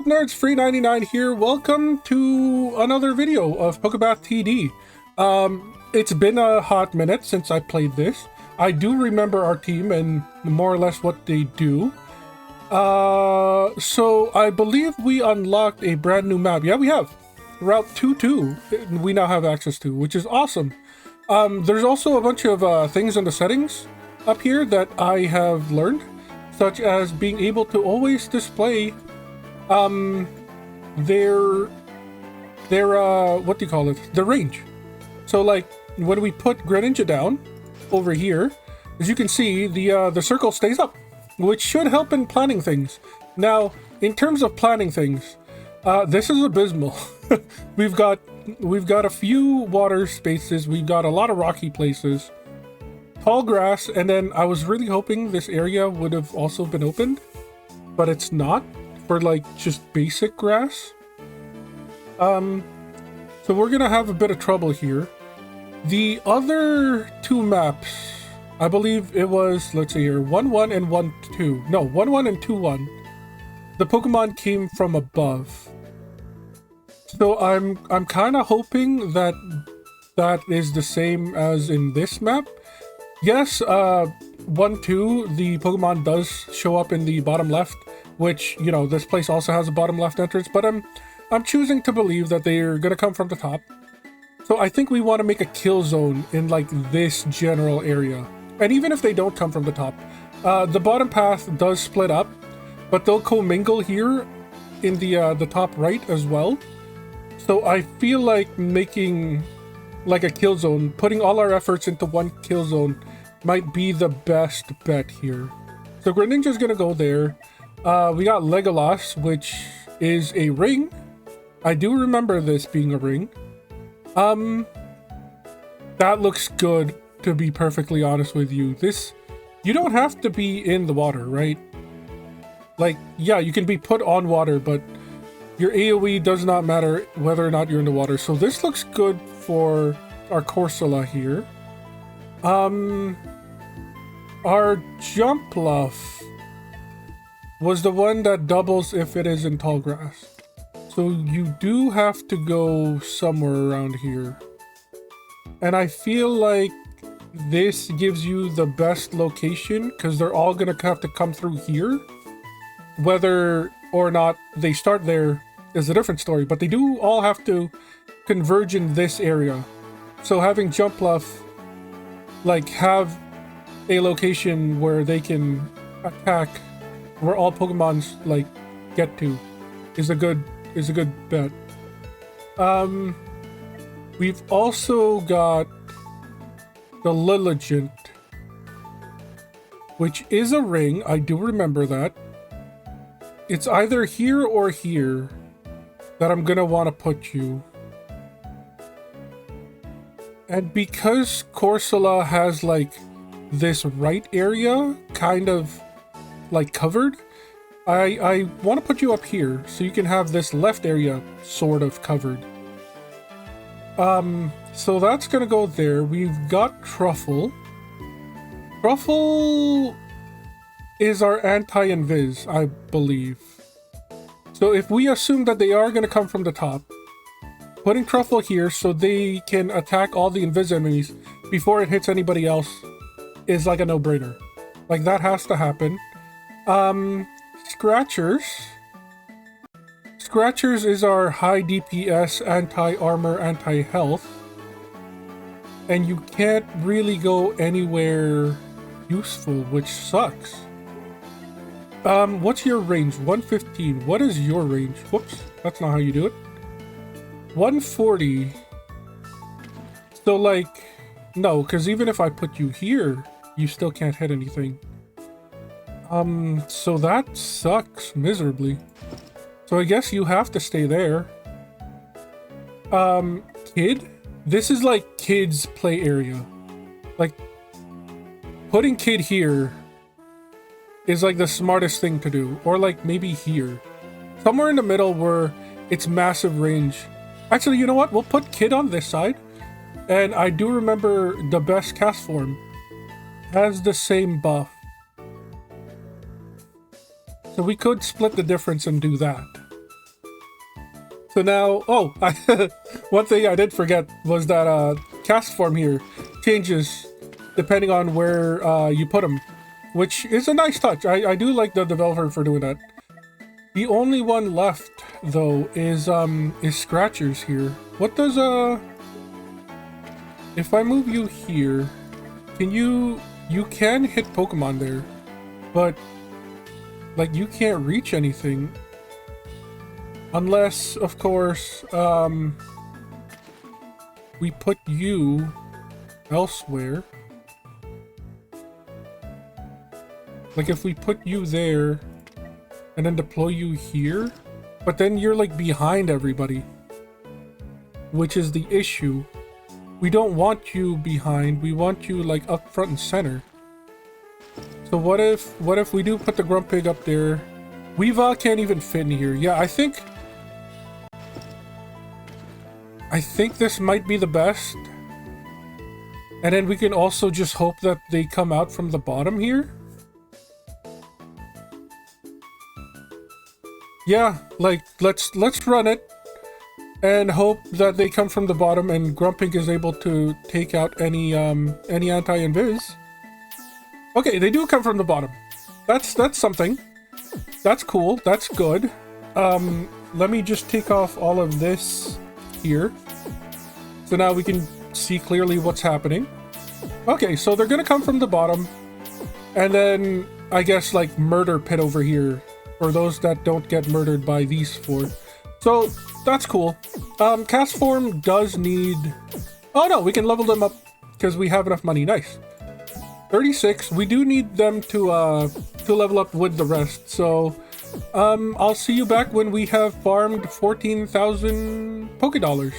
Nerds Free 99 here. Welcome to another video of Pokepath TD. It's been a hot minute since I played this. I do remember our team and more or less what they do. So I believe we unlocked a brand new map. Yeah, we have. Route 22 we now have access to, which is awesome. There's also a bunch of things in the settings up here that I have learned, such as being able to always display their what do you call it, the range. So like when we put Greninja down over here, as you can see, the circle stays up, which should help in planning things. Now in terms of planning things, this is abysmal. we've got a few water spaces, we've got a lot of rocky places, tall grass, and then I was really hoping this area would have also been opened, but it's not, for like just basic grass. So we're gonna have a bit of trouble here. The other two maps, I believe it was, let's see here, 1-1 and 1-2. No, 1-1 and 2-1. The Pokemon came from above. So I'm kind of hoping that that is the same as in this map. Yes, 1-2, the Pokemon does show up in the bottom left, which, you know, this place also has a bottom left entrance, but I'm choosing to believe that they're gonna come from the top. So I think we want to make a kill zone in like this general area. And even if they don't come from the top, the bottom path does split up, but they'll commingle here in the top right as well. So I feel like making like a kill zone, putting all our efforts into one kill zone might be the best bet here. So Greninja's gonna go there. We got Legolas, which is a ring. I do remember this being a ring. That looks good, to be perfectly honest with you. This, you don't have to be in the water, right? Like, yeah, you can be put on water, but your AoE does not matter whether or not you're in the water. So this looks good for our Corsola here. Our Jumpluff was the one that doubles if it is in tall grass. So you do have to go somewhere around here. And I feel like this gives you the best location because they're all gonna have to come through here. Whether or not they start there is a different story, but they do all have to converge in this area. So having Jumpluff like have a location where they can attack, where all Pokemon's like get to, is a good bet. We've also got the Lilligant, which is a ring. I do remember that. It's either here or here that I'm gonna want to put you. And because Corsola has like this right area kind of like covered, I want to put you up here so you can have this left area sort of covered. So that's gonna go there. We've got Truffle. Truffle is our anti-invis, I believe. So if we assume that they are gonna come from the top, putting Truffle here so they can attack all the invis enemies before it hits anybody else is like a no-brainer. Like, that has to happen. Scratchers. Scratchers is our high DPS, anti-armor, anti-health. And you can't really go anywhere useful, which sucks. What's your range? 115. What is your range? Whoops, that's not how you do it. 140. So like, no, because even if I put you here, you still can't hit anything. So that sucks miserably. So I guess you have to stay there. Kid? This is like Kid's play area. Like, putting Kid here is like the smartest thing to do. Or like maybe here. Somewhere in the middle where it's massive range. Actually, you know what? We'll put Kid on this side. And I do remember the best cast form has the same buff. So we could split the difference and do that. So now, oh, one thing I did forget was that cast form here changes depending on where you put them, which is a nice touch. I do like the developer for doing that. The only one left though is Scratchers here. What does if I move you here, can you can hit Pokemon there, but like you can't reach anything unless, of course, we put you elsewhere. Like if we put you there and then deploy you here, but then you're like behind everybody, which is the issue. We don't want you behind, we want you like up front and center. So what if we do put the Grumpig up there? Weavile can't even fit in here. Yeah, I think this might be the best. And then we can also just hope that they come out from the bottom here. Yeah, like let's run it and hope that they come from the bottom and Grumpig is able to take out any anti-invis. Okay, they do come from the bottom. That's something. That's cool. That's good. Let me just take off all of this here. So now we can see clearly what's happening. Okay, so they're gonna come from the bottom. And then, I guess, like, murder pit over here. For those that don't get murdered by these four. So, that's cool. Cast form does need... Oh no, we can level them up because we have enough money. Nice. 36. We do need them to level up with the rest. So, I'll see you back when we have farmed 14,000 Pokédollars.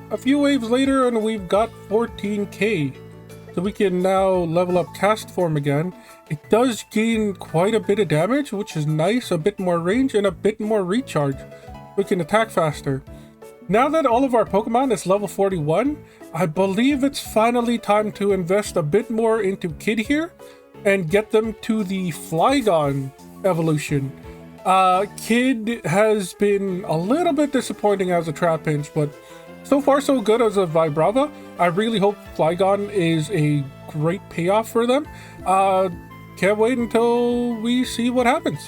A few waves later and we've got 14k. So we can now level up cast form again. It does gain quite a bit of damage, which is nice. A bit more range and a bit more recharge. We can attack faster. Now that all of our Pokemon is level 41, I believe it's finally time to invest a bit more into Kid here and get them to the Flygon evolution. Kid has been a little bit disappointing as a Trapinch, but so far so good as a Vibrava. I really hope Flygon is a great payoff for them. Can't wait until we see what happens.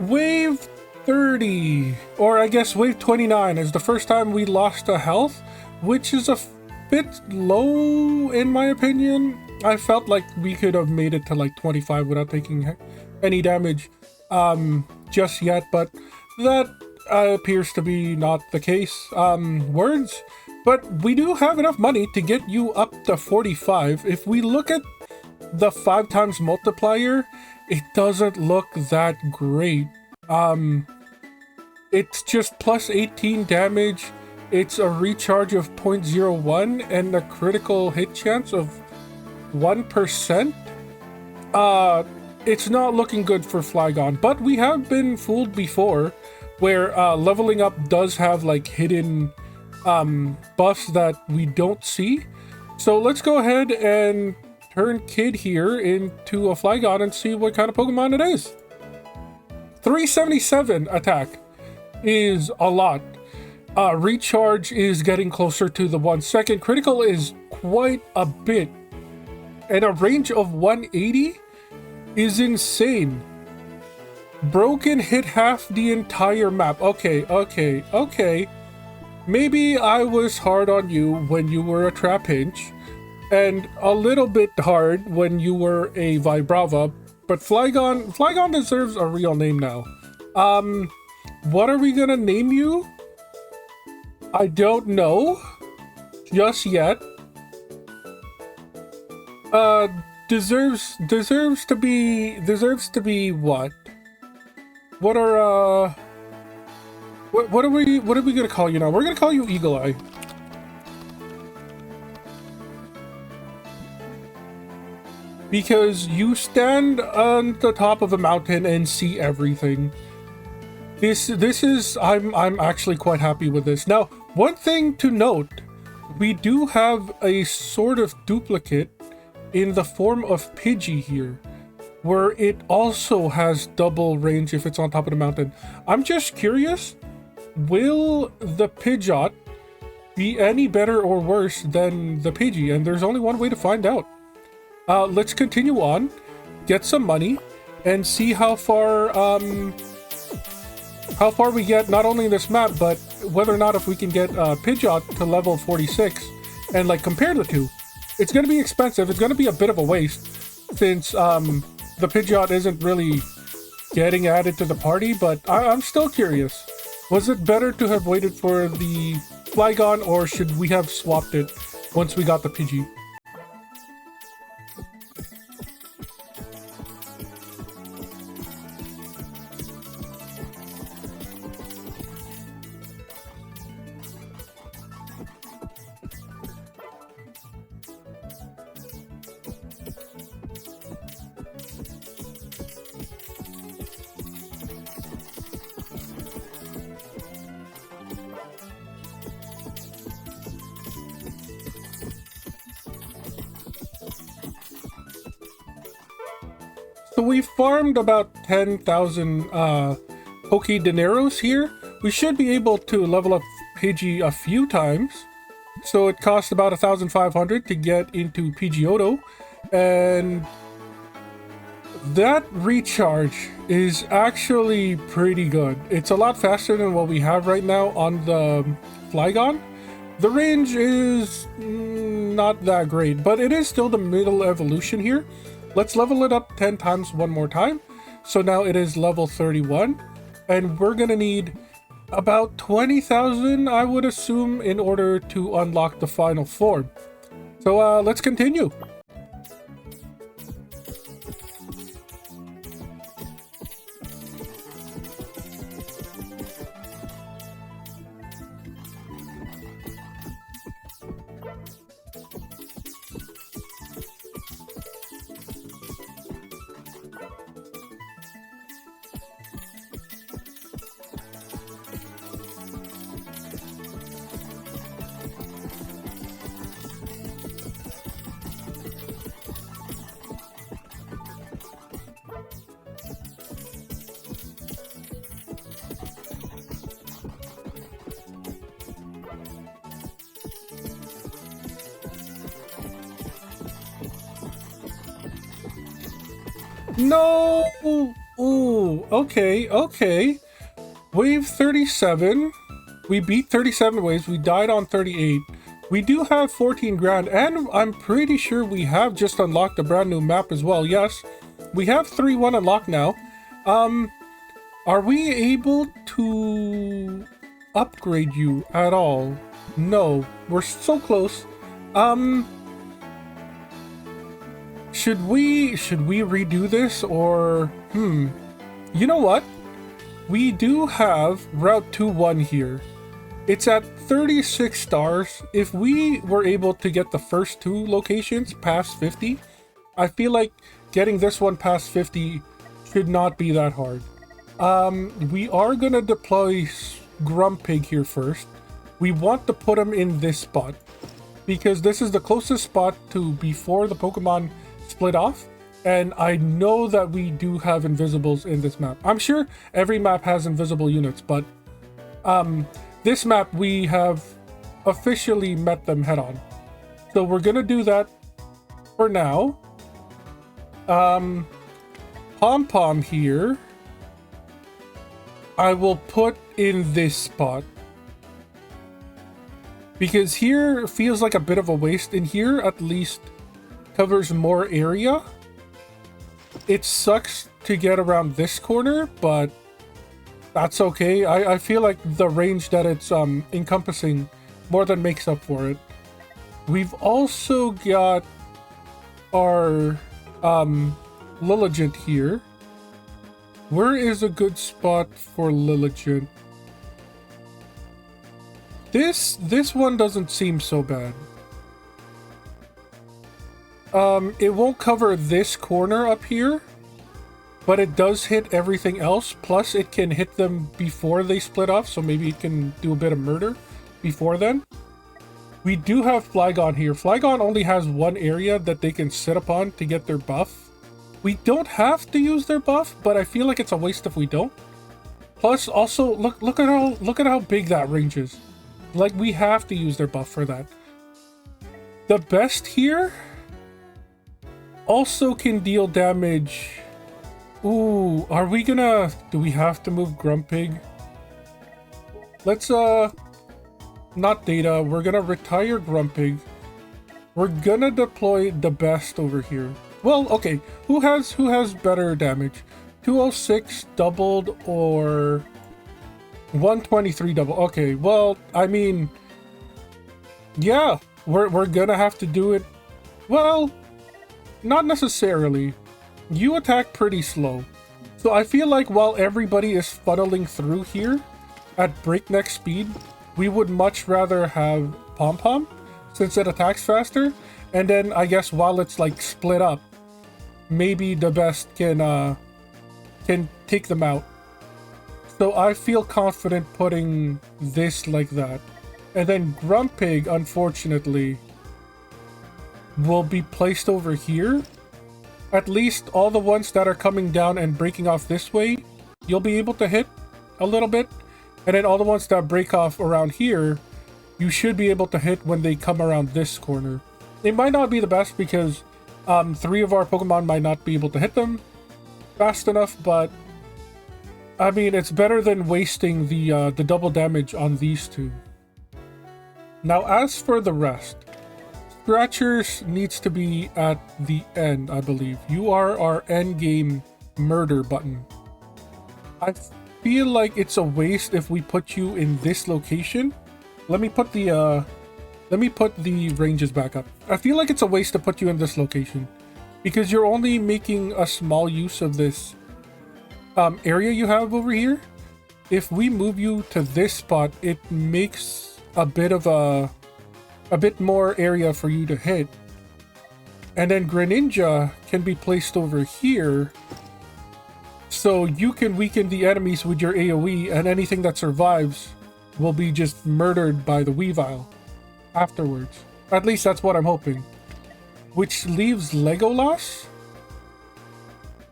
Wave 30, or I guess wave 29 is the first time we lost a health, which is a bit low in my opinion. I felt like we could have made it to like 25 without taking any damage just yet, but that appears to be not the case. Words, but we do have enough money to get you up to 45. If we look at the 5 times multiplier, it doesn't look that great. It's just plus 18 damage. It's a recharge of 0.01 and a critical hit chance of 1%. It's not looking good for Flygon, but we have been fooled before where leveling up does have like hidden buffs that we don't see. So let's go ahead and turn Kid here into a Flygon and see what kind of Pokemon it is. 377 attack is a lot. Recharge is getting closer to the 1 second. Critical is quite a bit. And a range of 180 is insane. Broken hit half the entire map. Okay. Maybe I was hard on you when you were a Trapinch, and a little bit hard when you were a Vibrava, but Flygon deserves a real name now. What are we gonna name you? I don't know just yet. Deserves to be what? What are what are we gonna call you now? We're gonna call you Eagle Eye. Because you stand on the top of a mountain and see everything. This is I'm actually quite happy with this. Now, one thing to note, we do have a sort of duplicate in the form of Pidgey here, where it also has double range if it's on top of the mountain. I'm just curious, will the Pidgeot be any better or worse than the Pidgey? And there's only one way to find out. Let's continue on, get some money, and see how far we get, not only in this map, but whether or not if we can get Pidgeot to level 46 and like compare the two. It's going to be expensive. It's going to be a bit of a waste since the Pidgeot isn't really getting added to the party, but I'm still curious. Was it better to have waited for the Flygon, or should we have swapped it once we got the Pidgey? So we farmed about 10,000 Poke Dineros here. We should be able to level up Pidgey a few times. So it costs about 1,500 to get into Pidgeotto. And that recharge is actually pretty good. It's a lot faster than what we have right now on the Flygon. The range is not that great, but it is still the middle evolution here. Let's level it up 10 times one more time. So now it is level 31, and we're gonna need about 20,000, I would assume, in order to unlock the final form. So let's continue. No! Ooh, okay, okay. Wave 37. We beat 37 waves. We died on 38. We do have 14 grand, and I'm pretty sure we have just unlocked a brand new map as well. Yes, we have 3-1 unlocked now. Are we able to upgrade you at all? No, we're so close. Should we redo this, or you know what? We do have Route 2-1 here. It's at 36 stars. If we were able to get the first two locations past 50, I feel like getting this one past 50 should not be that hard. We are gonna deploy Grumpig here first. We want to put him in this spot because this is the closest spot to before the Pokemon split off. And I know that we do have invisibles in this map. I'm sure every map has invisible units, but this map we have officially met them head on. So we're gonna do that for now. Pom-Pom here, I will put in this spot. Because here feels like a bit of a waste. In here, at least, covers more area. It sucks to get around this corner, but that's okay. I feel like the range that it's encompassing more than makes up for it. We've also got our Lilligant here. Where is a good spot for Lilligant? This one doesn't seem so bad. It won't cover this corner up here, but it does hit everything else. Plus, it can hit them before they split off, so maybe it can do a bit of murder before then. We do have Flygon here. Flygon only has one area that they can sit upon to get their buff. We don't have to use their buff, but I feel like it's a waste if we don't. Plus, also look at how big that range is. Like, we have to use their buff for that. The best here also can deal damage. Ooh, are we gonna... Do we have to move Grumpig? Let's, not data. We're gonna retire Grumpig. We're gonna deploy the best over here. Well, okay. Who has better damage? 206 doubled or 123 double? Okay, well, I mean... Yeah, we're gonna have to do it... Well... Not necessarily. You attack pretty slow. So I feel like while everybody is funneling through here at breakneck speed, we would much rather have Pom-Pom since it attacks faster. And then I guess while it's like split up, maybe the best can take them out. So I feel confident putting this like that. And then Grumpig, unfortunately, will be placed over here. At least all the ones that are coming down and breaking off this way, you'll be able to hit a little bit. And then all the ones that break off around here, you should be able to hit when they come around this corner. It might not be the best because 3 of our Pokemon might not be able to hit them fast enough, but I mean, it's better than wasting the double damage on these two. Now, as for the rest, Scratchers needs to be at the end, I believe. You are our end game murder button. I feel like it's a waste if we put you in this location. Let me put the ranges back up. I feel like it's a waste to put you in this location because you're only making a small use of this area you have over here. If we move you to this spot, it makes a bit more area for you to hit. And then Greninja can be placed over here, so you can weaken the enemies with your AoE, and anything that survives will be just murdered by the Weavile afterwards. At least that's what I'm hoping. Which leaves Legolas.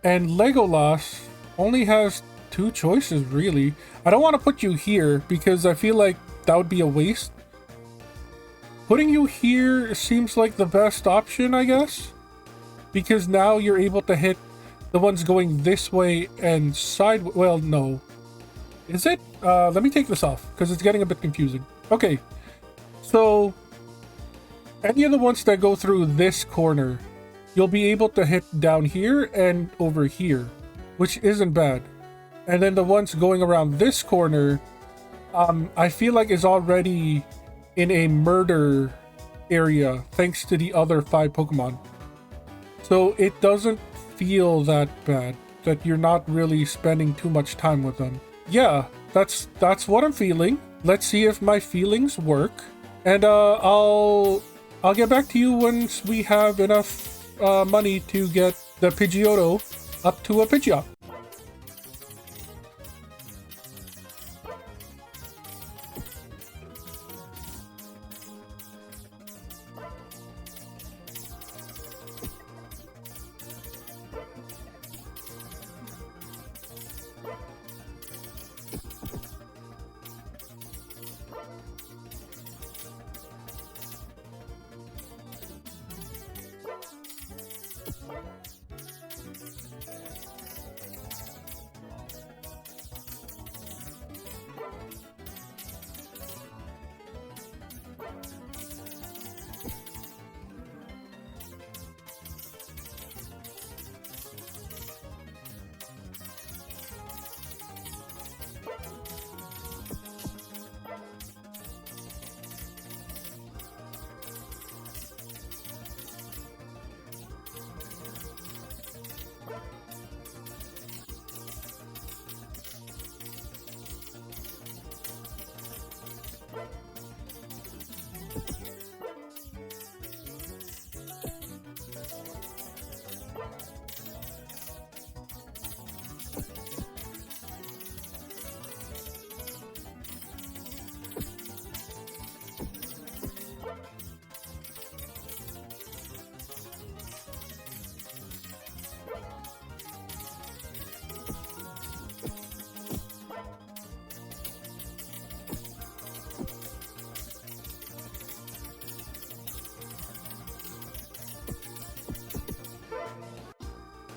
And Legolas only has 2 choices, really. I don't want to put you here because I feel like that would be a waste. Putting you here seems like the best option, I guess. Because now you're able to hit the ones going this way and side. Well, no. Is it? Let me take this off because it's getting a bit confusing. Okay. So any of the ones that go through this corner, you'll be able to hit down here and over here, which isn't bad. And then the ones going around this corner, I feel like is already in a murder area thanks to the other 5 Pokemon. So it doesn't feel that bad, that you're not really spending too much time with them. Yeah, that's what I'm feeling. Let's see if my feelings work. And I'll get back to you once we have enough money to get the Pidgeotto up to a Pidgeot.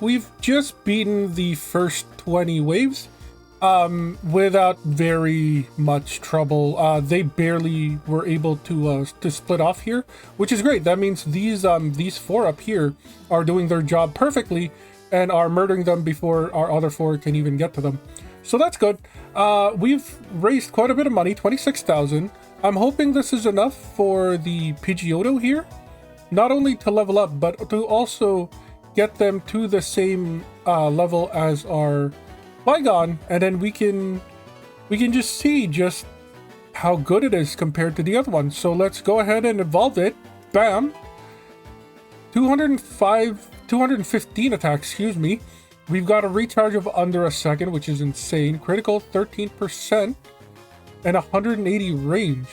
We've just beaten the first 20 waves without very much trouble. They barely were able to split off here, which is great. That means these 4 up here are doing their job perfectly and are murdering them before our other 4 can even get to them. So that's good. We've raised quite a bit of money, 26,000. I'm hoping this is enough for the Pidgeotto here, not only to level up, but to also get them to the same level as our Flygon, and then we can just see just how good it is compared to the other one. So let's go ahead and evolve it. Bam! 215 attacks, excuse me. We've got a recharge of under a second, which is insane. Critical 13% and 180 range.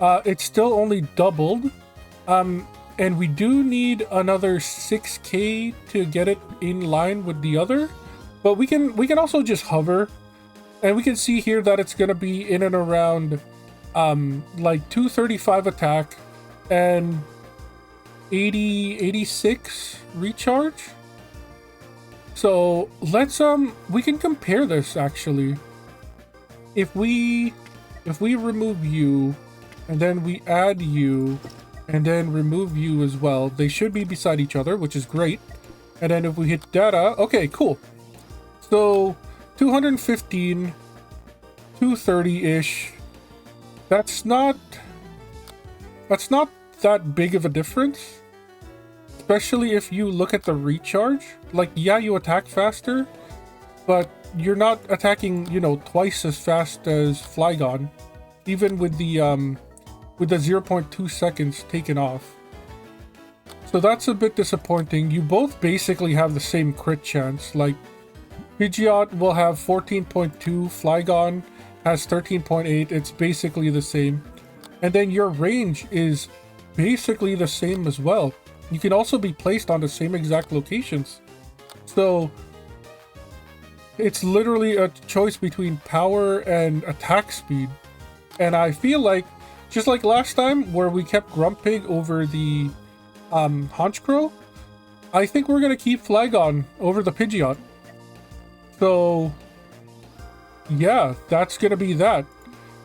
It's still only doubled. And we do need another 6k to get it in line with the other, but we can also just hover, and we can see here that it's gonna be in and around like 235 attack and 86 recharge. So let's we can compare this actually. If we remove you and then we add you and then remove you as well, they should be beside each other, which is great. And then if we hit data, okay, cool. So 215, 230-ish. That's not that big of a difference, especially if you look at the recharge. Like, yeah, you attack faster, but you're not attacking, you know, twice as fast as Flygon, even with the 0.2 seconds taken off. So that's a bit disappointing. You both basically have the same crit chance. Like, Pidgeot will have 14.2, Flygon has 13.8. It's basically the same. And then your range is basically the same as well. You can also be placed on the same exact locations. So it's literally a choice between power and attack speed. And I feel like, just like last time where we kept Grumpig over the Honchkrow, I think we're gonna keep Flygon over the Pidgeot. So yeah, that's gonna be that.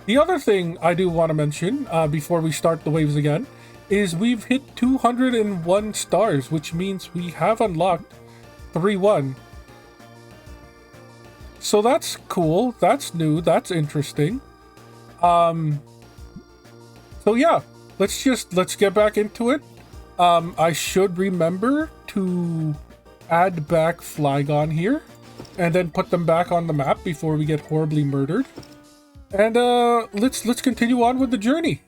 The other thing I do want to mention before we start the waves again is we've hit 201 stars, which means we have unlocked 3-1. So that's cool. That's new. That's interesting. So yeah, let's get back into it. I should remember to add back Flygon here and then put them back on the map before we get horribly murdered. And let's continue on with the journey.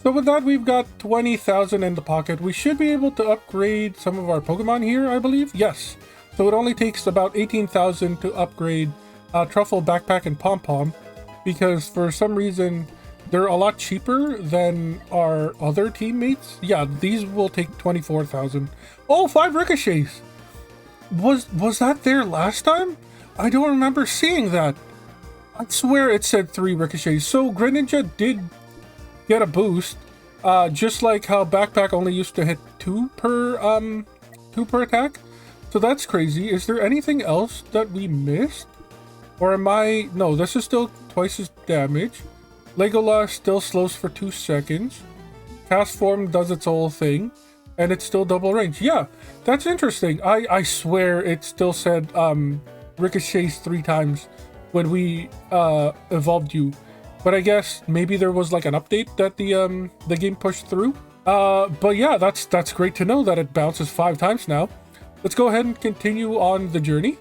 So with that, we've got 20,000 in the pocket. We should be able to upgrade some of our Pokemon here, I believe. Yes. So it only takes about 18,000 to upgrade Truffle, Backpack, and Pom Pom, because for some reason they're a lot cheaper than our other teammates. Yeah, these will take 24,000. Oh, 5 Ricochets! Was that there last time? I don't remember seeing that. I swear it said 3 Ricochets. So Greninja did get a boost, just like how Backpack only used to hit 2 per attack. So that's crazy. Is there anything else that we missed? Or am I... No, this is still twice as damage. Legolas still slows for 2 seconds. Cast Form does its whole thing. And it's still double range. Yeah, that's interesting. I swear it still said ricochets 3 times when we evolved you. But I guess maybe there was like an update that the game pushed through. But yeah, that's great to know that it bounces 5 times now. Let's go ahead and continue on the journey.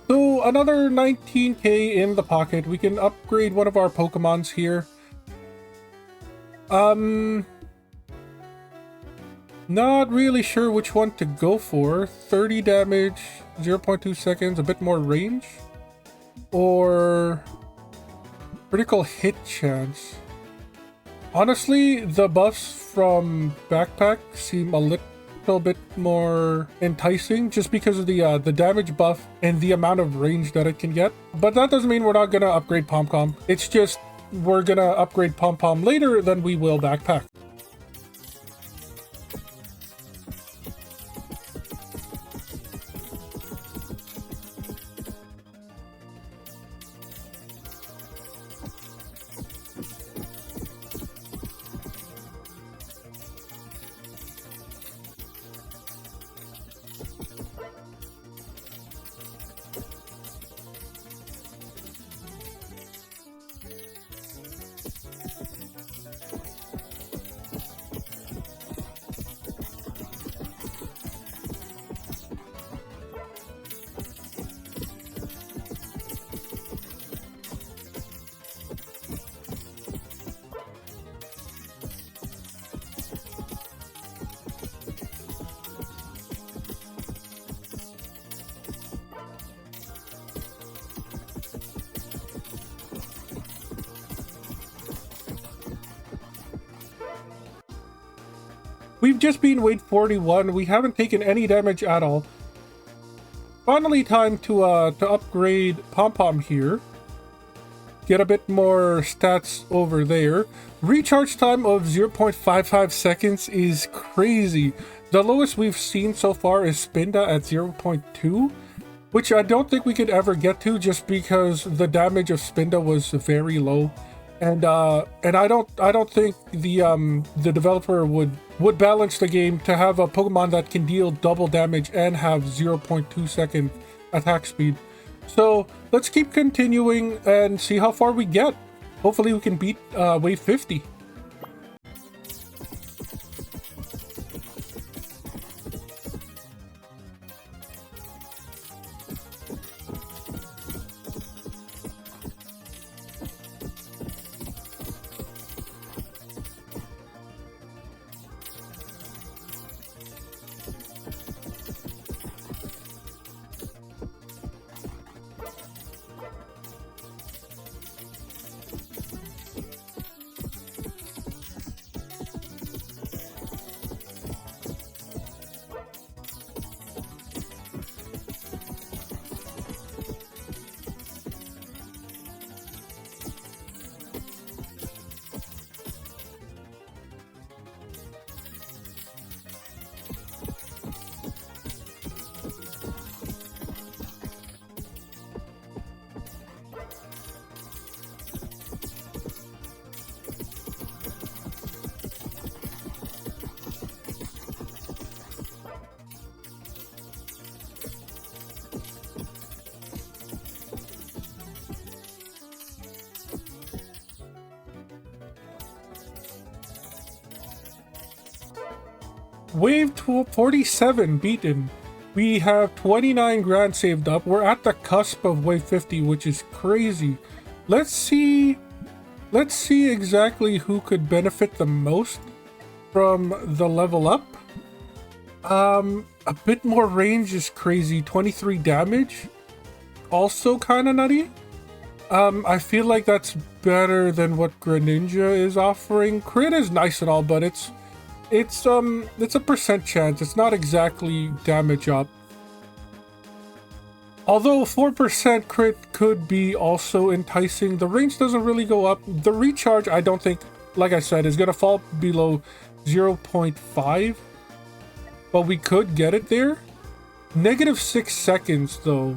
So another 19k in the pocket. We can upgrade one of our Pokemons here. Not really sure which one to go for. 30 damage, 0.2 seconds, a bit more range. Or critical hit chance. Honestly, the buffs from Backpack seem a little bit more enticing just because of the damage buff and the amount of range that it can get. But that doesn't mean we're not gonna upgrade Pom Pom. It's just we're gonna upgrade Pom Pom later than we will Backpack. We've just been wave 41. We haven't taken any damage at all. Finally, time to upgrade Pom Pom here. Get a bit more stats over there. Recharge time of 0.55 seconds is crazy. The lowest we've seen so far is Spinda at 0.2, which I don't think we could ever get to just because the damage of Spinda was very low. And I don't think the developer would balance the game to have a Pokemon that can deal double damage and have 0.2 second attack speed. So let's keep continuing and see how far we get. Hopefully we can beat wave 50. Wave 47 beaten. We have 29 grand saved up. We're at the cusp of wave 50, which is crazy. Let's see exactly who could benefit the most from the level up. A bit more range is crazy. 23 damage. Also kind of nutty. I feel like that's better than what Greninja is offering. Crit is nice and all, but it's a percent chance. It's not exactly damage up. Although 4% crit could be also enticing. The range doesn't really go up. The recharge, I don't think, like I said, is going to fall below 0.5. But we could get it there. -6 seconds, though.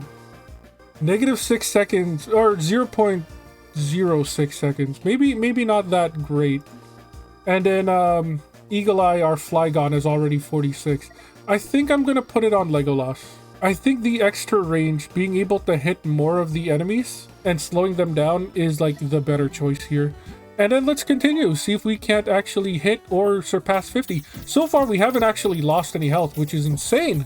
-6 seconds, or 0.06 seconds. Maybe not that great. And then, Eagle Eye, our Flygon, is already 46. I think I'm going to put it on Legolas. I think the extra range, being able to hit more of the enemies and slowing them down is like the better choice here. And then let's continue, see if we can't actually hit or surpass 50. So far, we haven't actually lost any health, which is insane.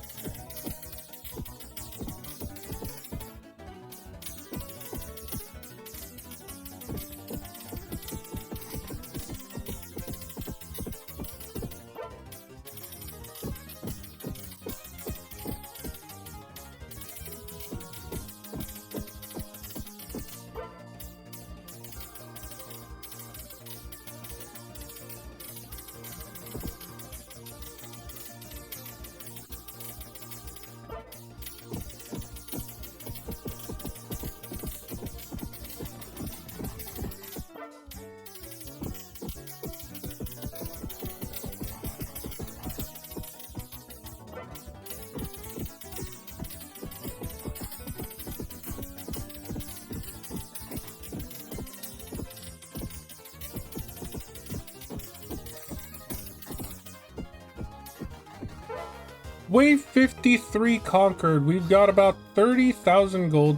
Wave 53 conquered. We've got about 30,000 gold.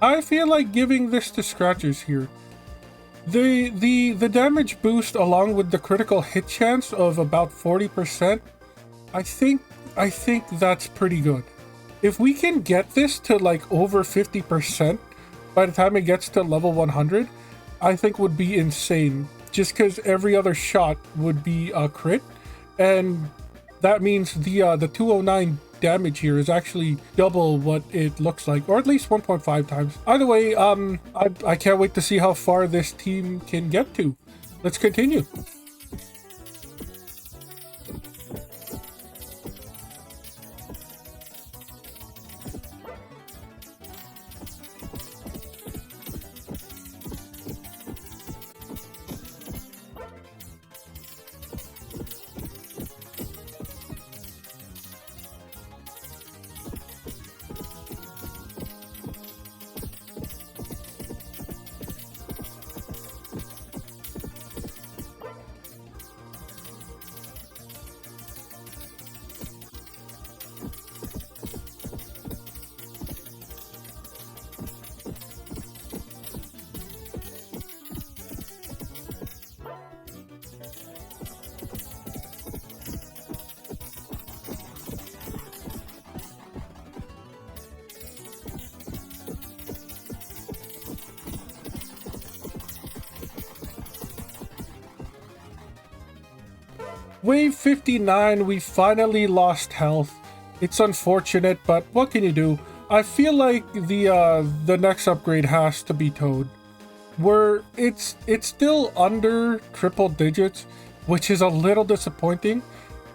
I feel like giving this to Scratchers here. The damage boost along with the critical hit chance of about 40%, I think that's pretty good. If we can get this to like over 50% by the time it gets to level 100, I think would be insane. Just because every other shot would be a crit, and that means the 209 damage here is actually double what it looks like, or at least 1.5 times. Either way, I can't wait to see how far this team can get to. Let's continue. Wave 59, we finally lost health. It's unfortunate, but what can you do? I feel like the next upgrade has to be Toad. It's still under triple digits, which is a little disappointing.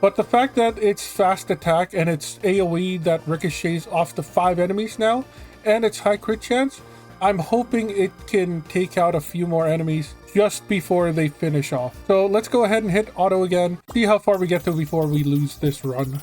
But the fact that it's fast attack and it's AoE that ricochets off the 5 enemies now, and it's high crit chance, I'm hoping it can take out a few more enemies just before they finish off. So let's go ahead and hit auto again, see how far we get to before we lose this run.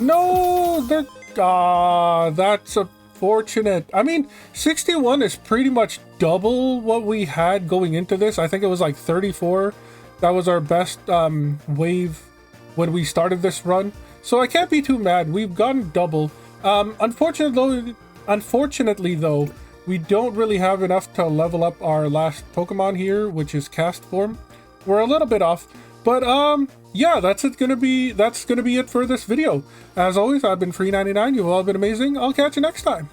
No, that's unfortunate. I mean, 61 is pretty much double what we had going into this. I think it was like 34. That was our best wave when we started this run. So I can't be too mad. We've gotten double. Unfortunately though, we don't really have enough to level up our last Pokemon here, which is Cast Form. We're a little bit off. But yeah, that's gonna be it for this video. As always, I've been Free99. You've all been amazing. I'll catch you next time.